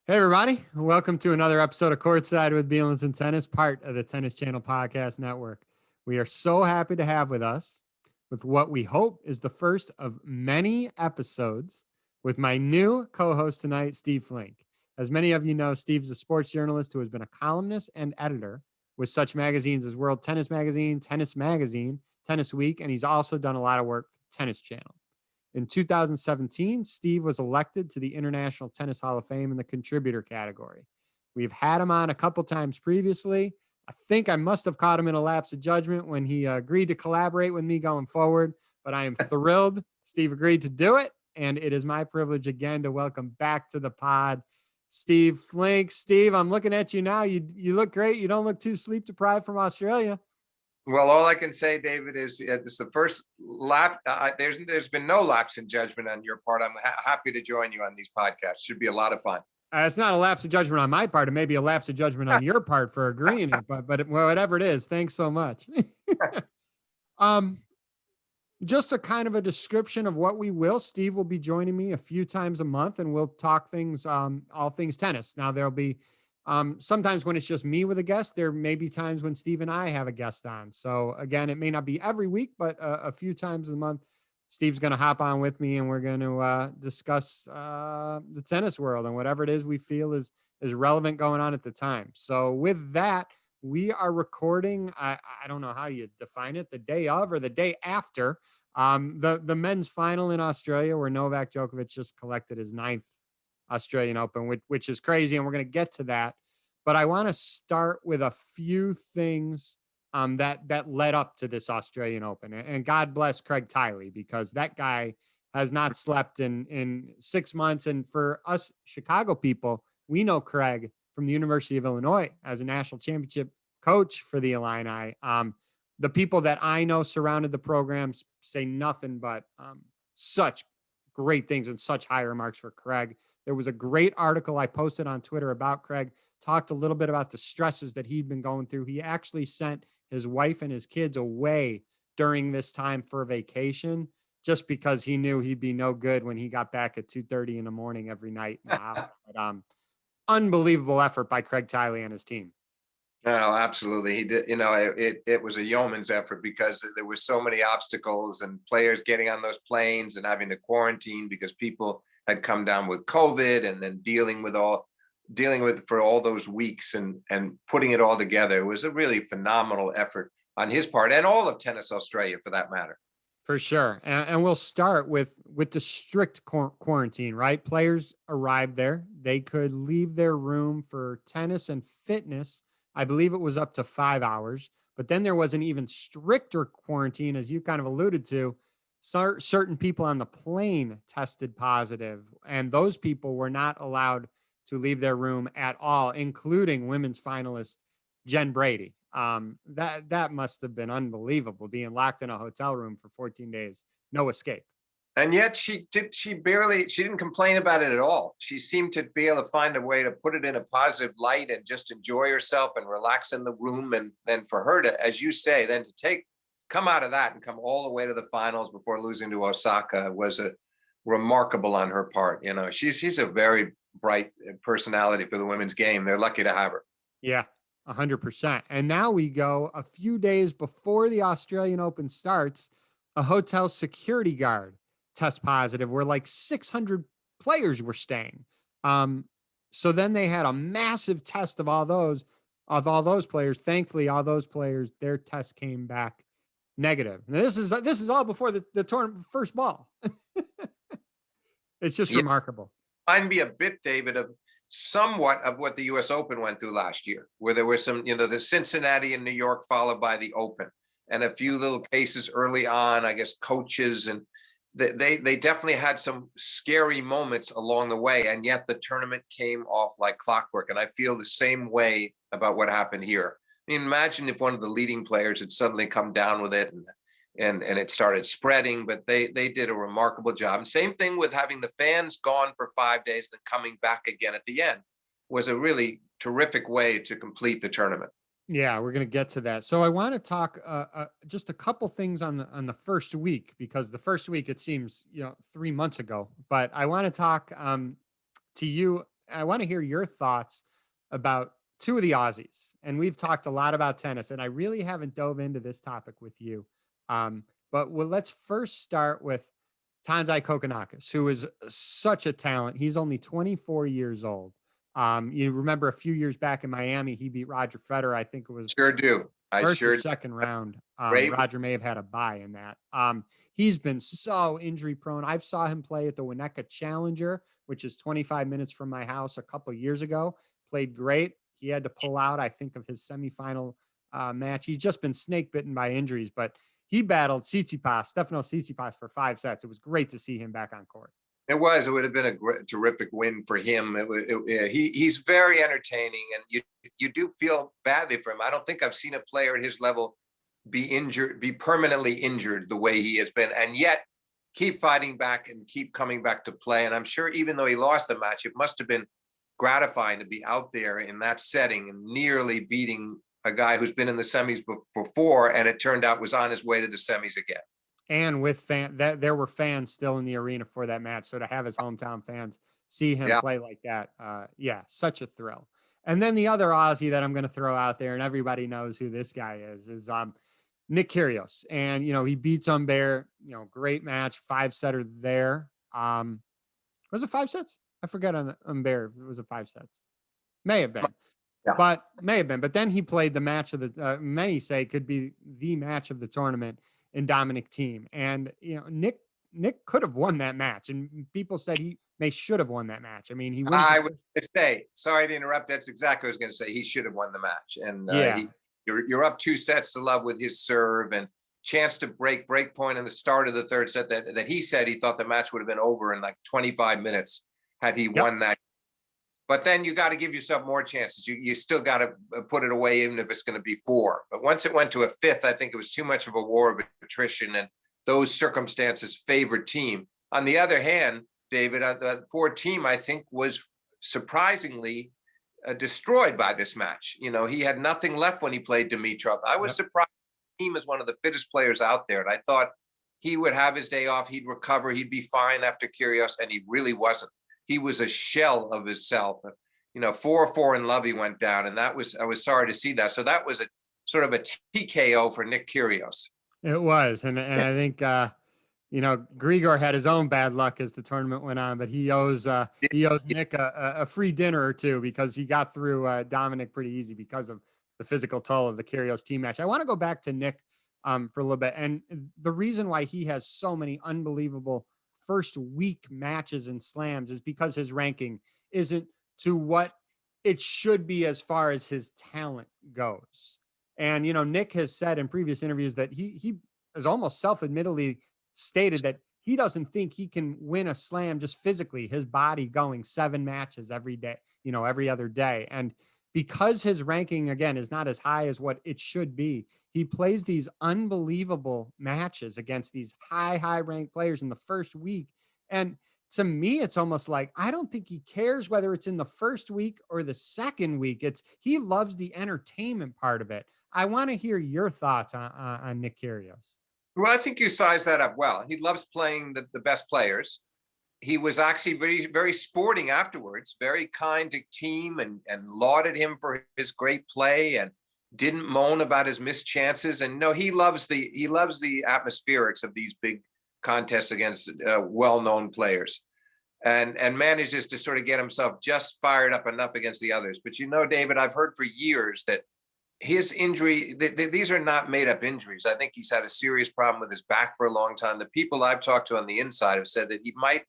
Hey, everybody. Welcome to another episode of Courtside with Beilinson Tennis, part of the Tennis Channel Podcast Network. We are so happy to have with us, with what we hope is the first of many episodes, with my new co-host tonight, Steve Flink. As many of you know, Steve's a sports journalist who has been a columnist and editor with such magazines as World Tennis Magazine, Tennis Week, and he's also done a lot of work for the Tennis Channel. In 2017, Steve was elected to the International Tennis Hall of Fame in the contributor category. We've had him on a couple times previously. I think I must have caught him in a lapse of judgment when he agreed to collaborate with me going forward, but I am thrilled Steve agreed to do it. And it is my privilege again to welcome back to the pod, Steve Flink. Steve, I'm looking at you now. You look great. You don't look too sleep deprived from Australia. Well, all I can say, David, is it's the first lap. There's been no lapse in judgment on your part. I'm happy to join you on these podcasts. Should be a lot of fun. It's not a lapse of judgment on my part. It may be a lapse of judgment on your part for agreeing it, but whatever it is, thanks so much. um, just a kind of a description of what we will. Steve will be joining me a few times a month, and we'll talk things, all things tennis. Now there'll be sometimes when it's just me with a guest. There may be times when Steve and I have a guest on. So again, it may not be every week, but a few times a month. Steve's going to hop on with me, and we're going to discuss the tennis world and whatever it is we feel is relevant going on at the time. So with that, we are recording. I don't know how you define it, the day of or the day after the men's final in Australia, where Novak Djokovic just collected his 9th Australian Open, which is crazy, and we're going to get to that. But I want to start with a few things that led up to this Australian Open. And God bless Craig Tiley, because that guy has not slept in 6 months. And for us Chicago people, we know Craig from the University of Illinois as a national championship coach for the Illini. The people that I know surrounded the programs say nothing but such great things and such high remarks for Craig. There was a great article I posted on Twitter about Craig, talked a little bit about the stresses that he'd been going through. He actually sent his wife and his kids away during this time for a vacation, just because he knew he'd be no good when he got back at 2:30 in the morning every night. But, unbelievable effort by Craig Tiley and his team. Oh, absolutely. He did. It was a yeoman's effort because there were so many obstacles and players getting on those planes and having to quarantine because people had come down with COVID, and then dealing with for all those weeks and putting it all together. It was a really phenomenal effort on his part, and all of Tennis Australia for that matter. For sure. And we'll start with the strict quarantine, right? Players arrived there. They could leave their room for tennis and fitness. I believe it was up to 5 hours. But then there was an even stricter quarantine, as you kind of alluded to. Certain people on the plane tested positive, and those people were not allowed to leave their room at all, including women's finalist Jen Brady. That must have been unbelievable, being locked in a hotel room for 14 days, no escape. And yet she didn't complain about it at all. She seemed to be able to find a way to put it in a positive light and just enjoy herself and relax in the room. And then for her to, as you say, then to come out of that and come all the way to the finals before losing to Osaka was a remarkable on her part. She's a very bright personality for the women's game. They're lucky to have her. Yeah, 100%. And now we go a few days before the Australian Open starts. A hotel security guard test positive where like 600 players were staying. So then they had a massive test of all those players. Thankfully, all those players, their test came back negative. Now, this is all before the tournament first ball. It's just remarkable. Remind me a bit, David, of somewhat of what the U.S. Open went through last year, where there was some, the Cincinnati and New York followed by the Open, and a few little cases early on, I guess, coaches, and they definitely had some scary moments along the way, and yet the tournament came off like clockwork. And I feel the same way about what happened here. I mean, imagine if one of the leading players had suddenly come down with it and it started spreading, but they did a remarkable job. And same thing with having the fans gone for 5 days, then coming back again at the end was a really terrific way to complete the tournament. Yeah, we're going to get to that. So I want to talk just a couple things on the first week, because the first week, it seems, 3 months ago, but I want to talk to you I want to hear your thoughts about two of the Aussies. And we've talked a lot about tennis, and I really haven't dove into this topic with you. But let's first start with Tanzai Kokonakis, who is such a talent. He's only 24 years old. You remember a few years back in Miami, he beat Roger Federer. I think it was Sure do. I first or sure second round. great. Roger may have had a bye in that. He's been so injury prone. I've saw him play at the Winnetka Challenger, which is 25 minutes from my house a couple of years ago. Played great. He had to pull out, I think, of his semifinal match. He's just been snake bitten by injuries, but he battled Stefano Tsitsipas for 5 sets. It was great to see him back on court. It was. It would have been a terrific win for him. He's very entertaining, and you do feel badly for him. I don't think I've seen a player at his level be permanently injured the way he has been, and yet keep fighting back and keep coming back to play. And I'm sure even though he lost the match, it must have been gratifying to be out there in that setting and nearly beating a guy who's been in the semis before, and it turned out was on his way to the semis again. And with there were fans still in the arena for that match. So to have his hometown fans see him play like that, such a thrill. And then the other Aussie that I'm going to throw out there, and everybody knows who this guy is Nick Kyrgios. And, he beats Humbert, great match, 5-setter there. Was it 5 sets? I forget on Humbert. It was a 5 sets. May have been. Yeah. But may have been. But then he played the match of the, many say could be the match of the tournament in Dominic Thiem. And, Nick could have won that match. And people said they should have won that match. I mean, he wins. I would say, sorry to interrupt. That's exactly what I was going to say. He should have won the match. And you're up 2 sets to love with his serve and chance to break point in the start of the third set that he said he thought the match would have been over in like 25 minutes had he won that. But then you got to give yourself more chances. You still got to put it away, even if it's going to be 4. But once it went to a 5th, I think it was too much of a war of attrition, and those circumstances favored Thiem. On the other hand, David, the poor Thiem, I think, was surprisingly destroyed by this match. He had nothing left when he played Dimitrov. I was surprised. Thiem is one of the fittest players out there, and I thought he would have his day off. He'd recover. He'd be fine after Kyrgios, and he really wasn't. He was a shell of himself. 4-4 in love he went down, and I was sorry to see that. So that was a sort of a TKO for Nick Kyrgios. It was, and I think Grigor had his own bad luck as the tournament went on, but he owes Nick a free dinner or two because he got through Dominic pretty easy because of the physical toll of the Kyrgios team match. I want to go back to Nick for a little bit, and the reason why he has so many unbelievable first week matches and slams is because his ranking isn't to what it should be as far as his talent goes. And, Nick has said in previous interviews that he has almost self-admittedly stated that he doesn't think he can win a slam just physically, his body going 7 matches every day, every other day. And because his ranking, again, is not as high as what it should be, he plays these unbelievable matches against these high ranked players in the first week. And to me, it's almost like, I don't think he cares whether it's in the first week or the second week. He loves the entertainment part of it. I want to hear your thoughts on Nick Kyrgios. Well, I think you sized that up well. He loves playing the best players. He was actually very, very sporting afterwards, very kind to Thiem and lauded him for his great play and didn't moan about his missed chances. And he loves the atmospherics of these big contests against well-known players, and manages to sort of get himself just fired up enough against the others. But David, I've heard for years that his injury, these are not made up injuries. I think he's had a serious problem with his back for a long time. The people I've talked to on the inside have said that he might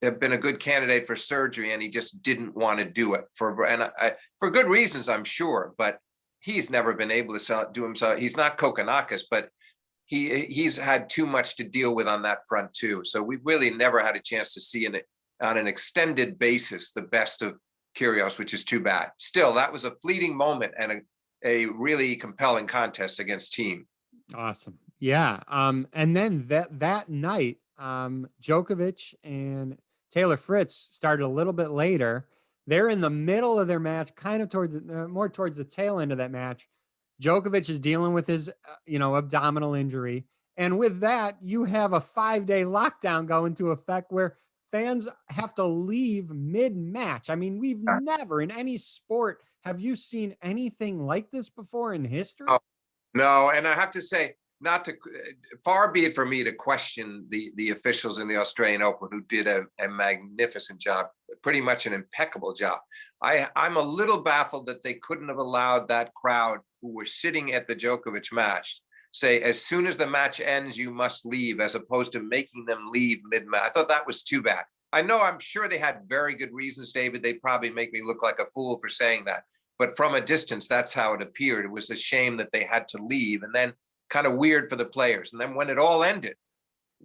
have been a good candidate for surgery, and he just didn't want to do it for good reasons, I'm sure. But he's never been able to do himself. He's not Kokonakis, but he's had too much to deal with on that front too. So we really never had a chance to see on an extended basis the best of Kyrgios, which is too bad. Still, that was a fleeting moment and a really compelling contest against Thiem. Awesome. Yeah. And then that night, Djokovic and Taylor Fritz started a little bit later. They're in the middle of their match, kind of more towards the tail end of that match. Djokovic is dealing with his, abdominal injury. And with that, you have a 5-day lockdown go into effect where fans have to leave mid-match. I mean, we've never in any sport, have you seen anything like this before in history? Oh, no, and I have to say, not to far be it for me to question the officials in the Australian Open who did a magnificent job, pretty much an impeccable job. I'm a little baffled that they couldn't have allowed that crowd who were sitting at the Djokovic match say, as soon as the match ends, you must leave, as opposed to making them leave mid-match. I thought that was too bad. I'm sure they had very good reasons, David. They probably make me look like a fool for saying that. But from a distance, that's how it appeared. It was a shame that they had to leave, and then kind of weird for the players. And then when it all ended,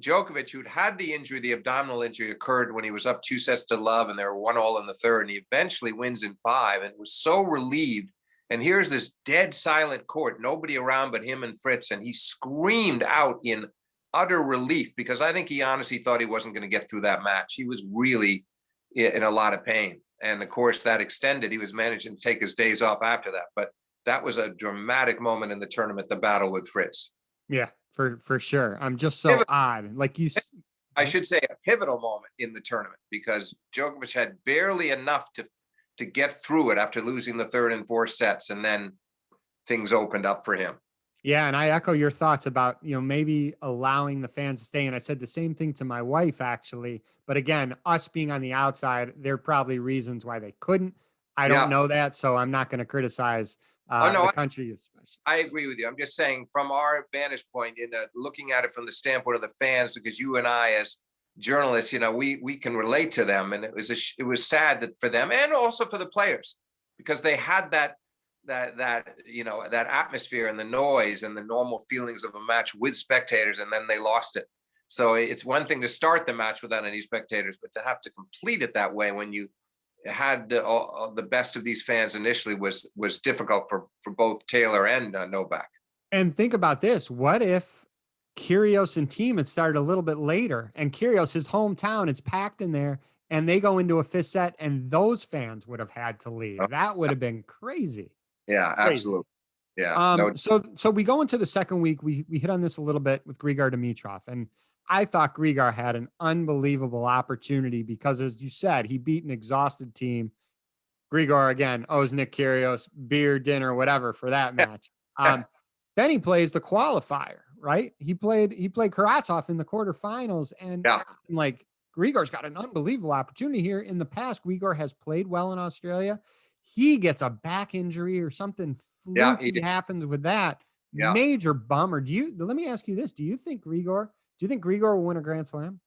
Djokovic, who'd had the injury, the abdominal injury occurred when he was up 2-0, and they were 1-1 in the third, and he eventually wins in 5, and was so relieved. And here's this dead silent court, nobody around but him and Fritz, and he screamed out in utter relief, because I think he honestly thought he wasn't going to get through that match. He was really in a lot of pain. And of course, that extended. He was managing to take his days off after that. But that was a dramatic moment in the tournament, the battle with Fritz. Yeah, for sure. I'm just so odd. Like I should say a pivotal moment in the tournament, because Djokovic had barely enough to get through it after losing the third and fourth sets, and then things opened up for him. Yeah, and I echo your thoughts about, maybe allowing the fans to stay. And I said the same thing to my wife, actually. But again, us being on the outside, there are probably reasons why they couldn't. I don't know that, so I'm not going to criticize the country especially. I agree with you. I'm just saying, from our vantage point, in looking at it from the standpoint of the fans, because you and I, as journalists, we can relate to them, and it was sad that for them, and also for the players, because they had that atmosphere and the noise and the normal feelings of a match with spectators, and then they lost it. So it's one thing to start the match without any spectators, but to have to complete it that way when you had the best of these fans initially was difficult for both Taylor and Novak. And think about this: what if Kyrgios and team had started a little bit later, and Kyrgios, his hometown, it's packed in there, and they go into a fifth set, and those fans would have had to leave? That would have been crazy. Yeah, absolutely. Yeah. So we go into the second week. We hit on this a little bit with Grigor Dimitrov, and I thought Grigor had an unbelievable opportunity because, as you said, he beat an exhausted team. Grigor again owes Nick Kyrgios beer, dinner, whatever for that match. Then he plays the qualifier, right? He played Karatsev in the quarterfinals, and like, Grigor's got an unbelievable opportunity here. In the past, Grigor has played well in Australia. He gets a back injury or something fluky happens with that. Yeah. Major bummer. Let me ask you this. Do you think Grigor will win a Grand Slam?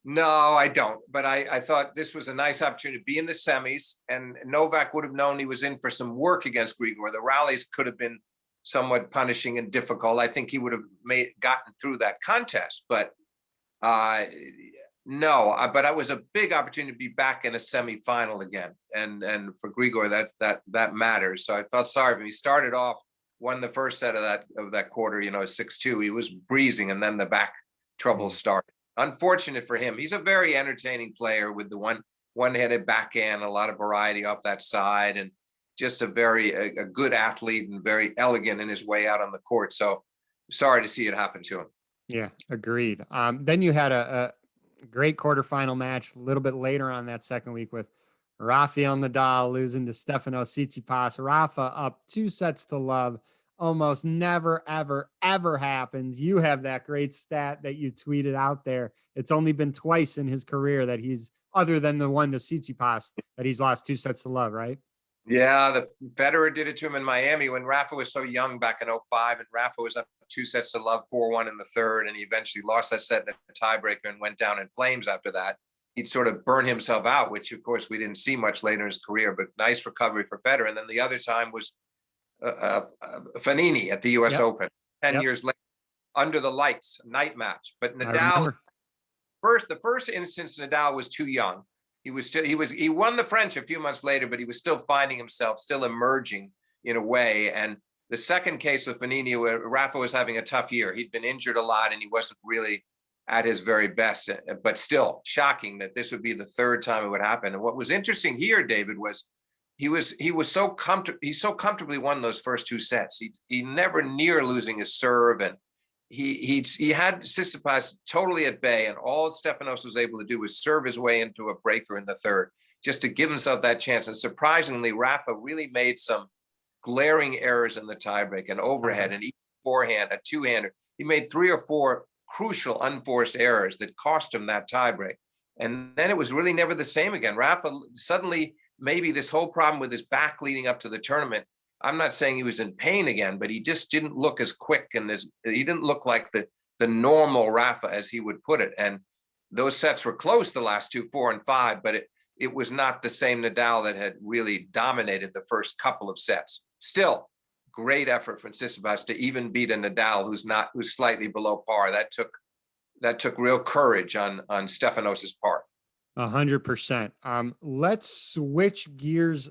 No, I don't. But I thought this was a nice opportunity to be in the semis, and Novak would have known he was in for some work against Grigor. The rallies could have been somewhat punishing and difficult. I think he would have gotten through that contest, but no, but it was a big opportunity to be back in a semifinal again, and for Grigor that matters. So I felt sorry for him. He started off, won the first set of that quarter, 6-2. He was breezing, and then the back trouble started. Unfortunate for him. He's a very entertaining player with the one-handed backhand, a lot of variety off that side, and just a good athlete and very elegant in his way out on the court. So sorry to see it happen to him. Yeah, agreed. Then you had a great quarterfinal match a little bit later on that second week with Rafael Nadal losing to Stefanos Tsitsipas. Rafa up 2-0. Almost never, ever, ever happens. You have that great stat that you tweeted out there. It's only been twice in his career that he's, other than the one to Tsitsipas, that he's lost 2-0, right? Yeah, the Federer did it to him in Miami when Rafa was so young back in 2005, and Rafa was up 2-0, 4-1 in the third, and he eventually lost that set in a tiebreaker and went down in flames after that. He'd sort of burn himself out, which of course we didn't see much later in his career, but nice recovery for Federer. And then the other time was Fanini at the US Open 10 years later, under the lights, night match. But Nadal, the first instance, Nadal was too young. He won the French a few months later, but he was still finding himself, still emerging in a way. And the second case with Fanini, where Rafa was having a tough year, he'd been injured a lot and he wasn't really at his very best, but still shocking that this would be the third time it would happen. And what was interesting here, David, was he so comfortably won those first two sets. He never near losing his serve, and he had Tsitsipas totally at bay, and all Stefanos was able to do was serve his way into a breaker in the third, just to give himself that chance. And surprisingly, Rafa really made some glaring errors in the tiebreak, an overhead, an forehand, a two-hander. He made 3 or 4 crucial unforced errors that cost him that tiebreak. And then it was really never the same again. Rafa suddenly, maybe this whole problem with his back leading up to the tournament, I'm not saying he was in pain again, but he just didn't look as quick, and he didn't look like the normal Rafa, as he would put it. And those sets were close, the last 2, 4 and 5, but it was not the same Nadal that had really dominated the first couple of sets. Still, great effort from Tsitsipas to even beat a Nadal who's slightly below par. That took real courage on Stefanos's part. 100%. Let's switch gears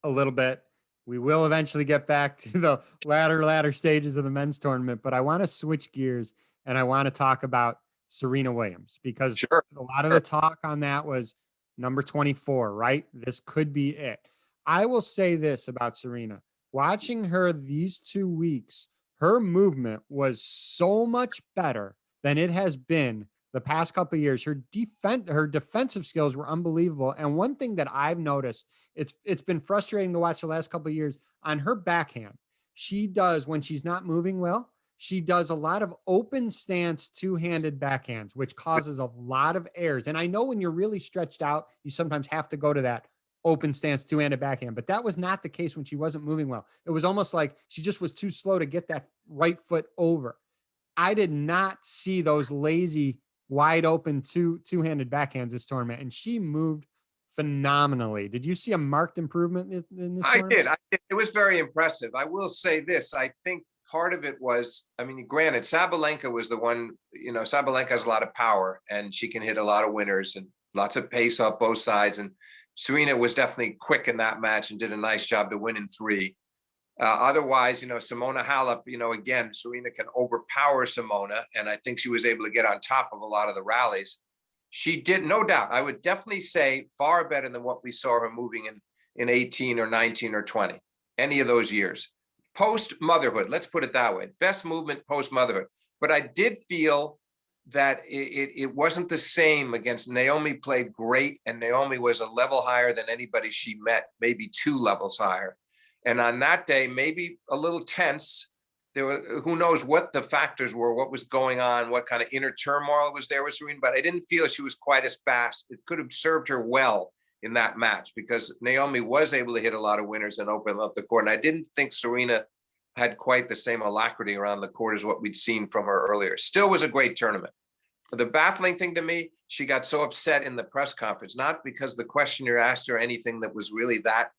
a little bit. We will eventually get back to the latter stages of the men's tournament, but I want to switch gears and I want to talk about Serena Williams, because a lot of the talk on that was number 24, right? This could be it. I will say this about Serena. Watching her these 2 weeks, her movement was so much better than it has been the past couple of years. Her defensive skills were unbelievable. And one thing that I've noticed, it's been frustrating to watch the last couple of years on her backhand. She does, when she's not moving well, she does a lot of open stance two-handed backhands, which causes a lot of errors. And I know when you're really stretched out, you sometimes have to go to that open stance two-handed backhand, but that was not the case when she wasn't moving well. It was almost like she just was too slow to get that right foot over. I did not see those lazy, wide open two-handed backhands this tournament, and she moved phenomenally. Did you see a marked improvement in this tournament? I did. It was very impressive. I will say this. I think part of it was, I mean, granted, Sabalenka was the one, Sabalenka has a lot of power and she can hit a lot of winners and lots of pace off both sides. And Serena was definitely quick in that match and did a nice job to win in 3. Otherwise, Simona Halep, again, Serena can overpower Simona. And I think she was able to get on top of a lot of the rallies. She did, no doubt. I would definitely say far better than what we saw her moving in 18 or 19 or 20, any of those years. Post-motherhood, let's put it that way. Best movement post-motherhood. But I did feel that it wasn't the same against Naomi. Played great, and Naomi was a level higher than anybody she met, maybe 2 levels higher. And on that day, maybe a little tense. There were, who knows what the factors were, what was going on, what kind of inner turmoil was there with Serena, but I didn't feel she was quite as fast. It could have served her well in that match because Naomi was able to hit a lot of winners and open up the court. And I didn't think Serena had quite the same alacrity around the court as what we'd seen from her earlier. Still was a great tournament. The baffling thing to me, she got so upset in the press conference, not because the questioner asked her anything that was really that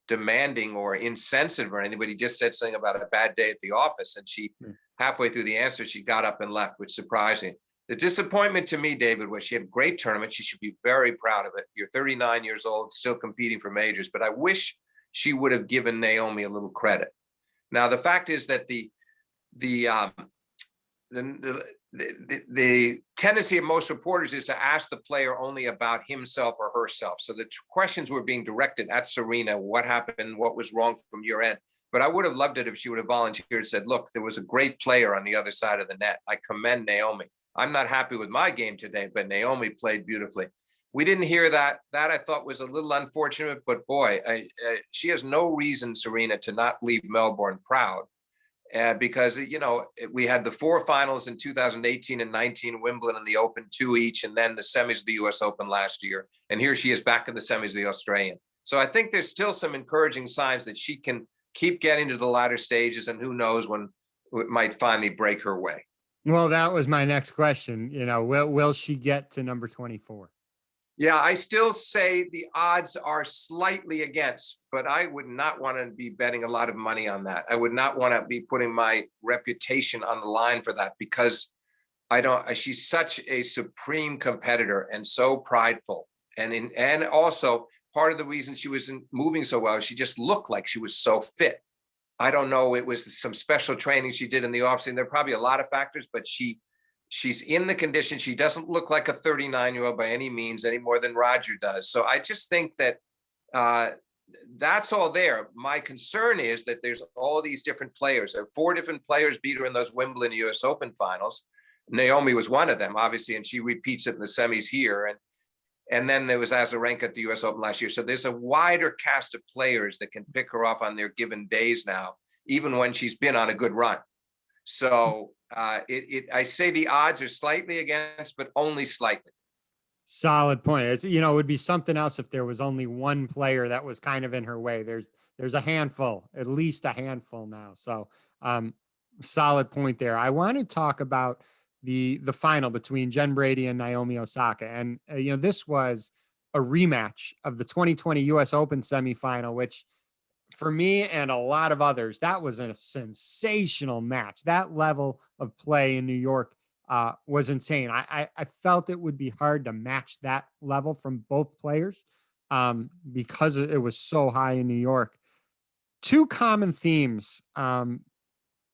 demanding or insensitive or anything, but he just said something about a bad day at the office. And she, halfway through the answer, she got up and left, which surprised me. The disappointment to me, David, was she had a great tournament. She should be very proud of it. You're 39 years old, still competing for majors, but I wish she would have given Naomi a little credit. Now, the fact is that the tendency of most reporters is to ask the player only about himself or herself. So the questions were being directed at Serena. What happened? What was wrong from your end? But I would have loved it if she would have volunteered and said, look, there was a great player on the other side of the net. I commend Naomi. I'm not happy with my game today, but Naomi played beautifully. We didn't hear that. That I thought was a little unfortunate, but boy, she has no reason, Serena, to not leave Melbourne proud. Because, we had the 4 finals in 2018 and 19, Wimbledon and the Open, 2 each, and then the semis of the US Open last year. And here she is back in the semis of the Australian. So I think there's still some encouraging signs that she can keep getting to the latter stages, and who knows when it might finally break her way. Well, that was my next question. Will she get to number 24? Yeah, I still say the odds are slightly against, but I would not want to be betting a lot of money on that. I would not want to be putting my reputation on the line for that because she's such a supreme competitor and so prideful. And also part of the reason she wasn't moving so well, she just looked like she was so fit. I don't know, it was some special training she did in the offseason. There are probably a lot of factors, but she's in the condition. She doesn't look like a 39-year-old by any means, any more than Roger does. So I just think that that's all there. My concern is that there's all these different players. There are 4 different players beat her in those Wimbledon US Open finals. Naomi was one of them, obviously, and she repeats it in the semis here. And then there was Azarenka at the US Open last year. So there's a wider cast of players that can pick her off on their given days now, even when she's been on a good run. So I say the odds are slightly against, but only slightly. Solid point. It's, it would be something else if there was only one player that was kind of in her way. There's a handful, at least a handful now. So solid point there. I want to talk about the final between Jen Brady and Naomi Osaka. And, this was a rematch of the 2020 US Open semifinal, which for me and a lot of others, that was a sensational match. That level of play in New York was insane. I felt it would be hard to match that level from both players because it was so high in New York. 2 common themes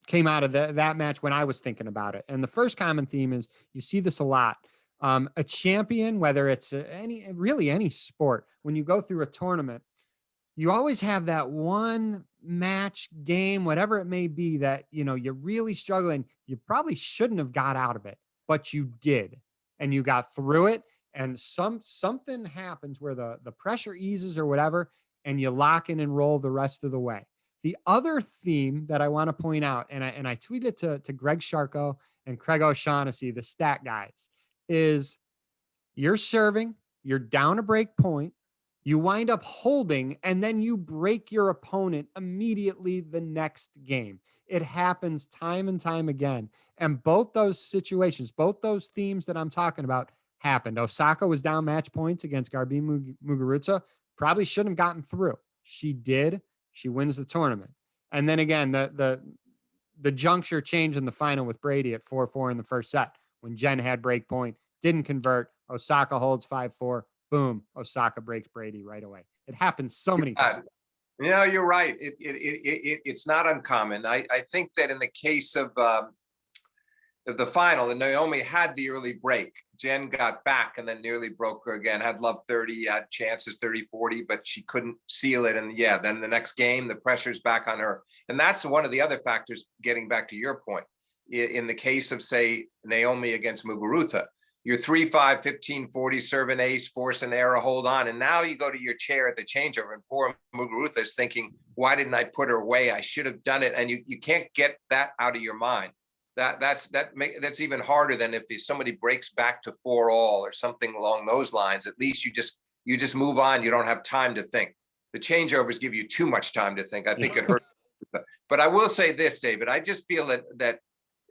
came out of that match when I was thinking about it. And the first common theme is you see this a lot. A champion, whether it's any sport, when you go through a tournament, you always have that one match game, whatever it may be, that, you're really struggling. You probably shouldn't have got out of it, but you did, and you got through it. And something happens where the pressure eases or whatever, and you lock in and roll the rest of the way. The other theme that I want to point out, and I tweeted to Greg Sharko and Craig O'Shaughnessy, the stat guys, is you're serving, you're down a break point, you wind up holding, and then you break your opponent immediately the next game. It happens time and time again. And both those situations, both those themes that I'm talking about happened. Osaka was down match points against Garbine Muguruza. Probably shouldn't have gotten through. She did. She wins the tournament. And then again, the juncture change in the final with Brady at 4-4 in the first set when Jen had break point, didn't convert. Osaka holds 5-4. Boom, Osaka breaks Brady right away. It happens so many times. No, you're right. It's not uncommon. I think that in the case of the final, and Naomi had the early break. Jen got back and then nearly broke her again, had love 30, had chances 30-40, but she couldn't seal it. And then the next game, the pressure's back on her. And that's one of the other factors, getting back to your point. In the case of, say, Naomi against Muguruza, you're 3-5, 15-40, serve an ace, force an error, hold on. And now you go to your chair at the changeover, and poor Muguruza is thinking, why didn't I put her away? I should have done it. And you can't get that out of your mind. That's even harder than if somebody breaks back to 4-all or something along those lines. At least you just move on. You don't have time to think. The changeovers give you too much time to think. I think it hurts. But I will say this, David, I just feel that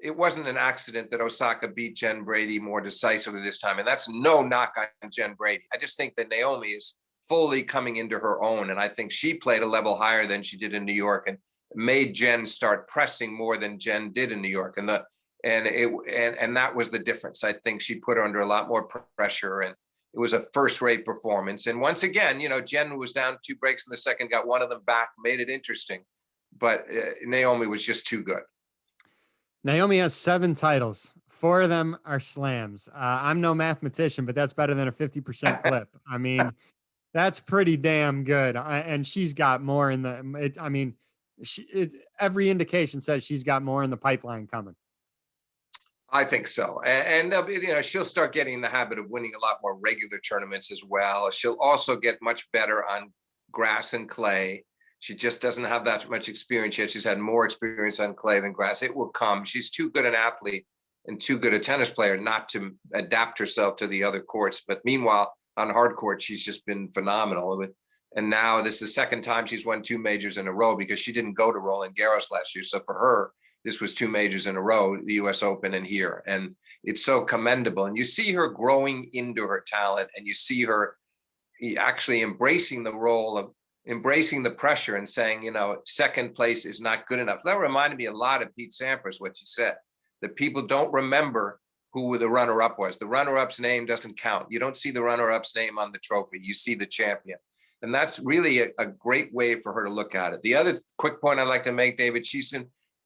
it wasn't an accident that Osaka beat Jen Brady more decisively this time. And that's no knock on Jen Brady. I just think that Naomi is fully coming into her own. And I think she played a level higher than she did in New York and made Jen start pressing more than Jen did in New York. And that was the difference. I think she put her under a lot more pressure, and it was a first-rate performance. And once again, Jen was down 2 breaks in the second, got one of them back, made it interesting. But Naomi was just too good. Naomi has 7 titles. 4 of them are slams. I'm no mathematician, but that's better than a 50% clip. I mean, that's pretty damn good. And she's got more in the, every indication says she's got more in the pipeline coming. I think so. And she'll start getting in the habit of winning a lot more regular tournaments as well. She'll also get much better on grass and clay. She just doesn't have that much experience yet. She's had more experience on clay than grass. It will come. She's too good an athlete and too good a tennis player not to adapt herself to the other courts. But meanwhile, on hard court, she's just been phenomenal. And now this is the second time she's won 2 majors in a row, because she didn't go to Roland Garros last year. So for her, this was 2 majors in a row, the US Open and here. And it's so commendable. And you see her growing into her talent, and you see her actually embracing the role of embracing the pressure and saying, second place is not good enough. That reminded me a lot of Pete Sampras, what she said, that people don't remember who the runner-up was. The runner-up's name doesn't count. You don't see the runner-up's name on the trophy. You see the champion. And that's really a great way for her to look at it. The other quick point I'd like to make, David,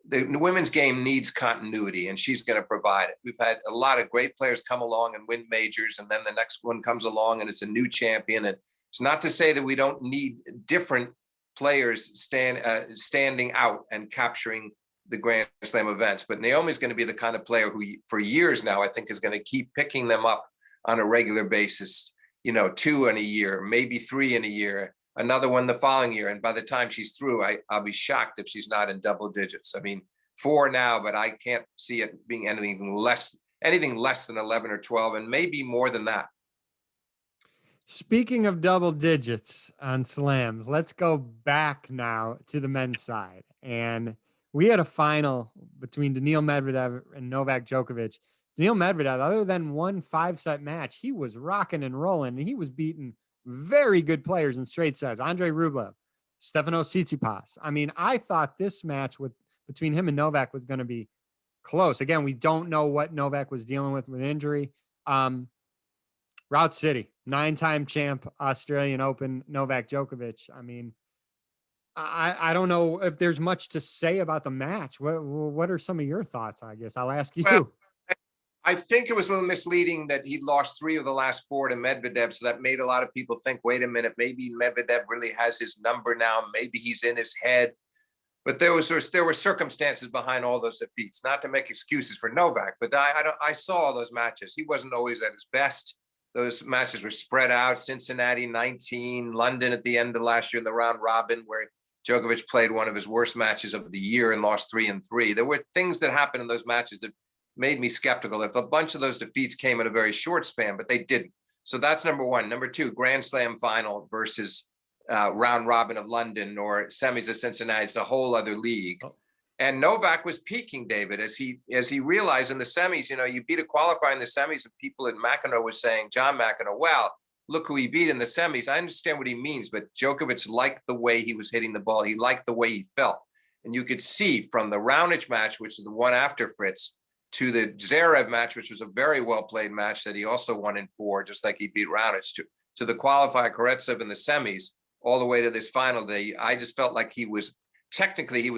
the women's game needs continuity, and she's going to provide it. We've had a lot of great players come along and win majors, and then the next one comes along and it's a new champion. And It's not to say that we don't need different players standing out and capturing the Grand Slam events, but Naomi's going to be the kind of player who, for years now, I think is going to keep picking them up on a regular basis. 2 in a year, maybe 3 in a year, another one the following year, and by the time she's through, I'll be shocked if she's not in double digits. I mean, 4 now, but I can't see it being anything less than 11 or 12, and maybe more than that. Speaking of double digits on slams, let's go back now to the men's side. And we had a final between Daniil Medvedev and Novak Djokovic. Daniil Medvedev, other than one 5-set match, he was rocking and rolling, and he was beating very good players in straight sets. Andre Rublev, Stefanos Tsitsipas. I mean, I thought this match between him and Novak was going to be close. Again, we don't know what Novak was dealing with injury. Route City, 9-time champ, Australian Open, Novak Djokovic. I mean, I don't know if there's much to say about the match. What are some of your thoughts? I guess I'll ask you. Well, I think it was a little misleading that he lost 3 of the last 4 to Medvedev. So that made a lot of people think, wait a minute, maybe Medvedev really has his number now. Maybe he's in his head. But there were circumstances behind all those defeats, not to make excuses for Novak, but I saw all those matches. He wasn't always at his best. Those matches were spread out. Cincinnati 19, London at the end of last year in the round robin, where Djokovic played one of his worst matches of the year and lost 3-3. There were things that happened in those matches that made me skeptical if a bunch of those defeats came in a very short span, but they didn't. So that's number one. Number two, Grand Slam final versus round robin of London or semis of Cincinnati. It's a whole other league. Oh. And Novak was peaking, David, as he realized in the semis, you beat a qualifier in the semis, and people at McEnroe was saying, John McEnroe, well, look who he beat in the semis. I understand what he means, but Djokovic liked the way he was hitting the ball. He liked the way he felt. And you could see from the Raonic match, which is the one after Fritz, to the Zverev match, which was a very well-played match that he also won in 4, just like he beat Raonic, to the qualifier Karatsev in the semis, all the way to this final day. I just felt like he was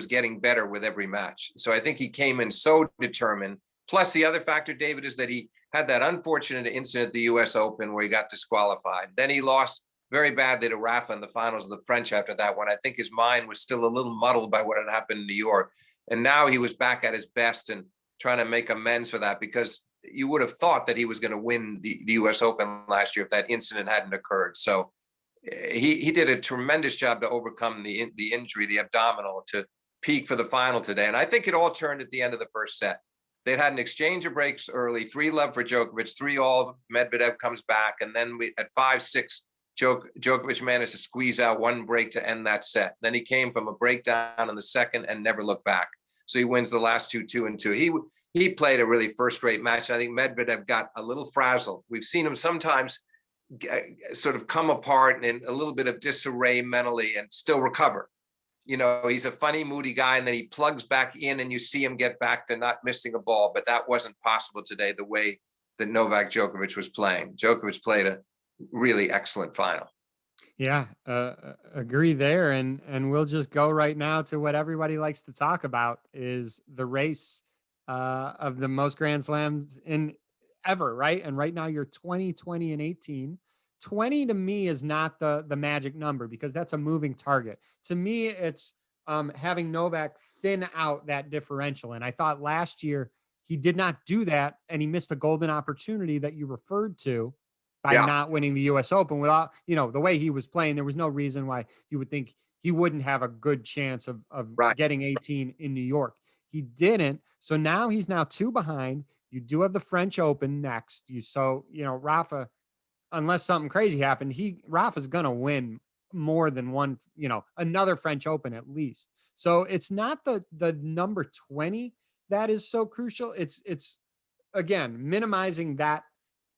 getting better with every match. So I think he came in so determined. Plus the other factor, David, is that he had that unfortunate incident at the US Open where he got disqualified. Then he lost very badly to Rafa in the finals of the French after that one. I think his mind was still a little muddled by what had happened in New York. And now he was back at his best and trying to make amends for that, because you would have thought that he was going to win the US Open last year if that incident hadn't occurred. So he did a tremendous job to overcome the injury, the abdominal, to peak for the final today. And I think it all turned at the end of the first set. They'd had an exchange of breaks early, 3-love for Djokovic, 3-all, Medvedev comes back. And then at 5-6, Djokovic managed to squeeze out one break to end that set. Then he came from a breakdown in the second and never looked back. So he wins the last 2-2-2. He played a really first-rate match. I think Medvedev got a little frazzled. We've seen him sometimes sort of come apart and in a little bit of disarray mentally and still recover. He's a funny, moody guy, and then he plugs back in and you see him get back to not missing a ball. But that wasn't possible today, the way that Novak Djokovic was playing. Djokovic played a really excellent final. Yeah, agree there. And we'll just go right now to what everybody likes to talk about, is the race of the most Grand Slams in ever, right? And right now you're 20, 20, and 18. 20 to me is not the magic number, because that's a moving target. To me, it's having Novak thin out that differential. And I thought last year he did not do that, and he missed a golden opportunity that you referred to by not winning the US Open. Without, the way he was playing, there was no reason why you would think he wouldn't have a good chance of getting 18 in New York. He didn't. So now he's 2 behind. You do have the French Open next. Rafa, unless something crazy happened, Rafa's going to win more than one, another French Open at least. So it's not the number 20 that is so crucial. It's again, minimizing that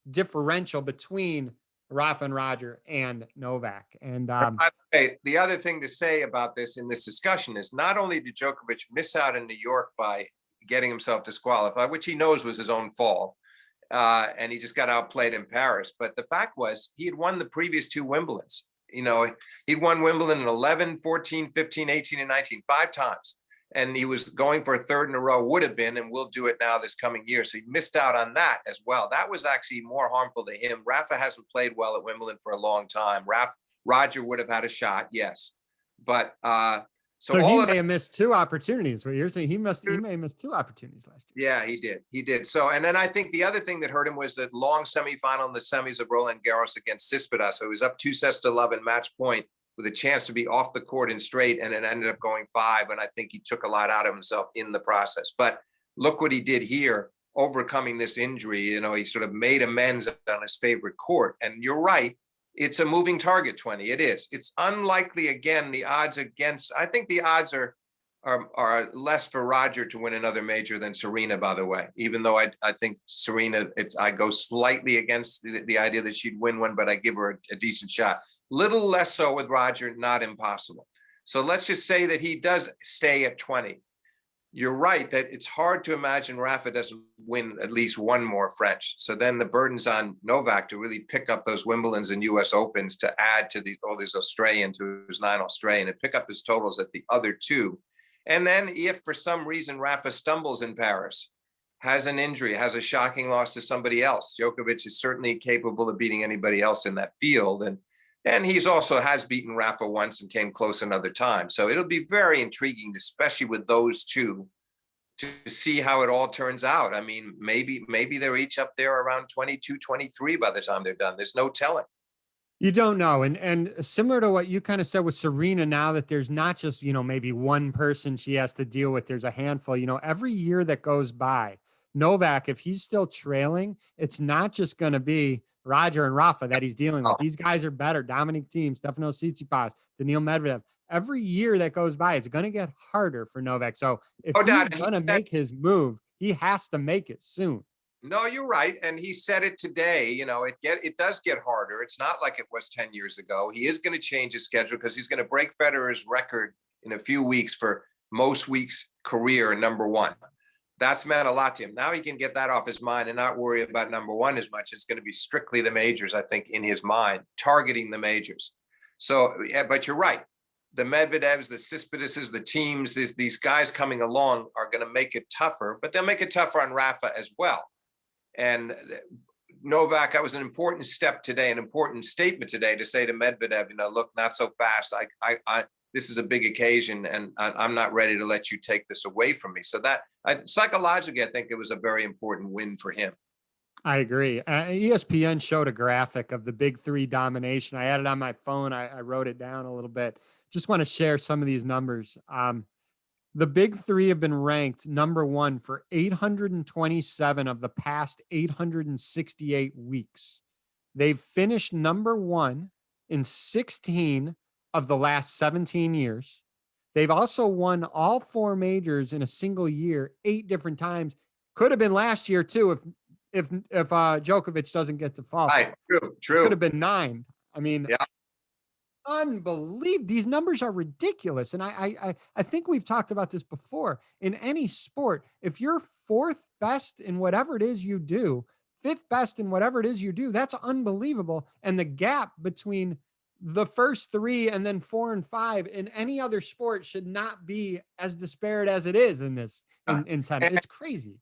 differential between Rafa and Roger and Novak. And the other thing to say about this in this discussion is, not only did Djokovic miss out in New York by getting himself disqualified, which he knows was his own fault, and he just got outplayed in Paris, but the fact was he had won the previous 2 Wimbledons. He'd won Wimbledon in 11, 14, 15, 18, and 19, 5 times. And he was going for a 3rd in a row, would have been, and will do it now this coming year. So he missed out on that as well. That was actually more harmful to him. Rafa hasn't played well at Wimbledon for a long time. Roger would have had a shot, yes. But so he may have missed 2 opportunities. What you're saying, he may have missed 2 opportunities last year. Yeah, he did. So, and then I think the other thing that hurt him was that long semifinal in the semis of Roland Garros against Tsitsipas. So he was up 2-0 in match point with a chance to be off the court and straight, and it ended up going 5. And I think he took a lot out of himself in the process. But look what he did here, overcoming this injury. You know, he sort of made amends on his favorite court. And you're right. It's a moving target, 20. It is. It's unlikely, again, the odds against, I think the odds are less for Roger to win another major than Serena, by the way, even though I think Serena, I go slightly against the idea that she'd win one, but I give her a decent shot. Little less so with Roger, not impossible. So let's just say that he does stay at 20. You're right that it's hard to imagine Rafa doesn't win at least one more French. So then the burden's on Novak to really pick up those Wimbledons and US Opens to add to all these Australian, to his 9 Australian, and pick up his totals at the other 2. And then if for some reason Rafa stumbles in Paris, has an injury, has a shocking loss to somebody else, Djokovic is certainly capable of beating anybody else in that field. And he's also has beaten Rafa once and came close another time. So it'll be very intriguing, especially with those 2, to see how it all turns out. I mean, maybe they're each up there around 22, 23 by the time they're done. There's no telling. You don't know. And similar to what you kind of said with Serena, now that there's not just, maybe one person she has to deal with, there's a handful, every year that goes by, Novak, if he's still trailing, it's not just going to be Roger and Rafa that he's dealing with. These guys are better. Dominic Thiem, Stefano Tsitsipas, Daniil Medvedev. Every year that goes by, it's going to get harder for Novak. So if he's going to make his move, he has to make it soon. No, you're right. And he said it today, it does get harder. It's not like it was 10 years ago. He is going to change his schedule because he's going to break Federer's record in a few weeks for most weeks career number 1. That's meant a lot to him. Now he can get that off his mind and not worry about number 1 as much. It's going to be strictly the majors, I think, in his mind, targeting the majors. So, yeah, but you're right. The Medvedevs, the Tsitsipases, the teams, these guys coming along are going to make it tougher, but they'll make it tougher on Rafa as well. And Novak, that was an important step today, an important statement today to say to Medvedev, look, not so fast. This is a big occasion, and I'm not ready to let you take this away from me. So that psychologically, I think it was a very important win for him. I agree. ESPN showed a graphic of the big 3 domination. I had it on my phone. I wrote it down a little bit. Just want to share some of these numbers. The big 3 have been ranked number 1 for 827 of the past 868 weeks. They've finished number 1 in 16 of the last 17 years. They've also won all 4 majors in a single year, 8 different times. Could have been last year too if Djokovic doesn't get to fall. Right, true. Could have been 9. I mean, yeah. Unbelievable. These numbers are ridiculous. And I think we've talked about this before. In any sport, if you're 4th best in whatever it is you do, 5th best in whatever it is you do, that's unbelievable. And the gap between the first 3 and then 4 and 5 in any other sport should not be as disparate as it is in this in tennis. It's crazy.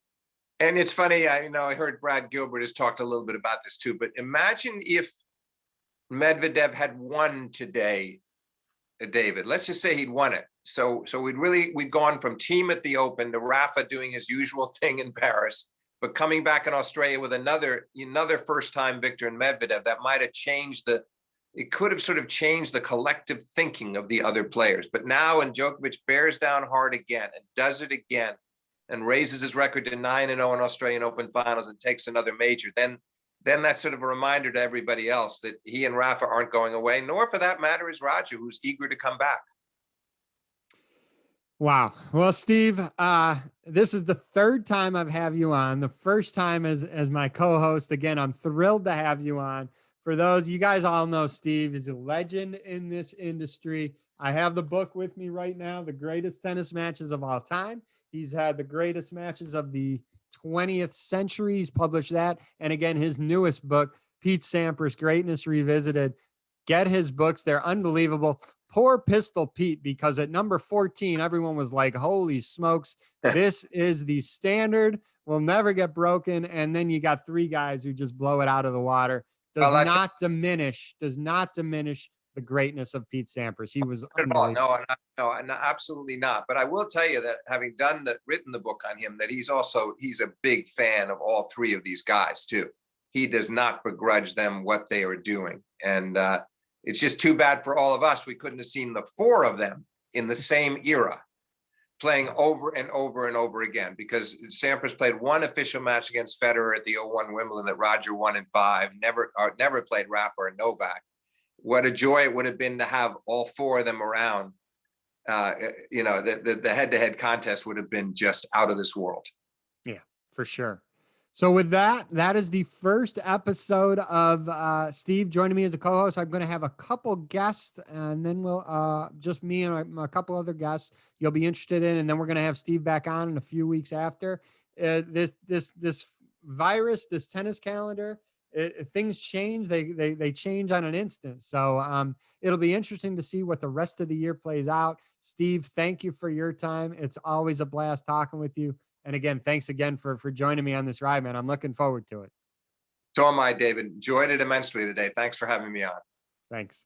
And it's funny. I heard Brad Gilbert has talked a little bit about this too, but imagine if Medvedev had won today, David. Let's just say he'd won it. So we'd gone from Thiem at the Open to Rafa doing his usual thing in Paris, but coming back in Australia with another first-time victor in Medvedev. That might have changed it could have sort of changed the collective thinking of the other players. But now, when Djokovic bears down hard again and does it again and raises his record to 9-0 in Australian Open finals and takes another major, then that's sort of a reminder to everybody else that he and Rafa aren't going away, nor for that matter is Roger, who's eager to come back. Wow. Well, Steve, this is the 3rd time I've had you on. The first time as my co-host. Again, I'm thrilled to have you on. For those, you guys all know Steve is a legend in this industry. I have the book with me right now, The Greatest Tennis Matches of All Time. He's had the greatest matches of the 20th century. He's published that. And again, his newest book, Pete Sampras, Greatness Revisited. Get his books. They're unbelievable. Poor Pistol Pete, because at number 14, everyone was like, holy smokes, this is the standard. Will never get broken. And then you got 3 guys who just blow it out of the water. Does not diminish the greatness of Pete Sampras. He was At all. unbelievable. No, absolutely not. But I will tell you that having written the book on him, that he's a big fan of all three of these guys too. He does not begrudge them what they are doing. And it's just too bad for all of us. We couldn't have seen the four of them in the same era playing over and over and over again, because Sampras played one official match against Federer at the 01 Wimbledon that Roger won in 5, never played Rafa or Novak. What a joy it would have been to have all four of them around. The head-to-head contest would have been just out of this world. Yeah, for sure. So with that is the first episode of Steve joining me as a co-host. I'm going to have a couple guests, and then we'll just me and a couple other guests you'll be interested in, and then we're going to have Steve back on in a few weeks after. This virus, this tennis calendar, things change. They change on an instant. So it'll be interesting to see what the rest of the year plays out. Steve, thank you for your time. It's always a blast talking with you. And again, thanks again for joining me on this ride, man. I'm looking forward to it. So am I, David. Enjoyed it immensely today. Thanks for having me on. Thanks.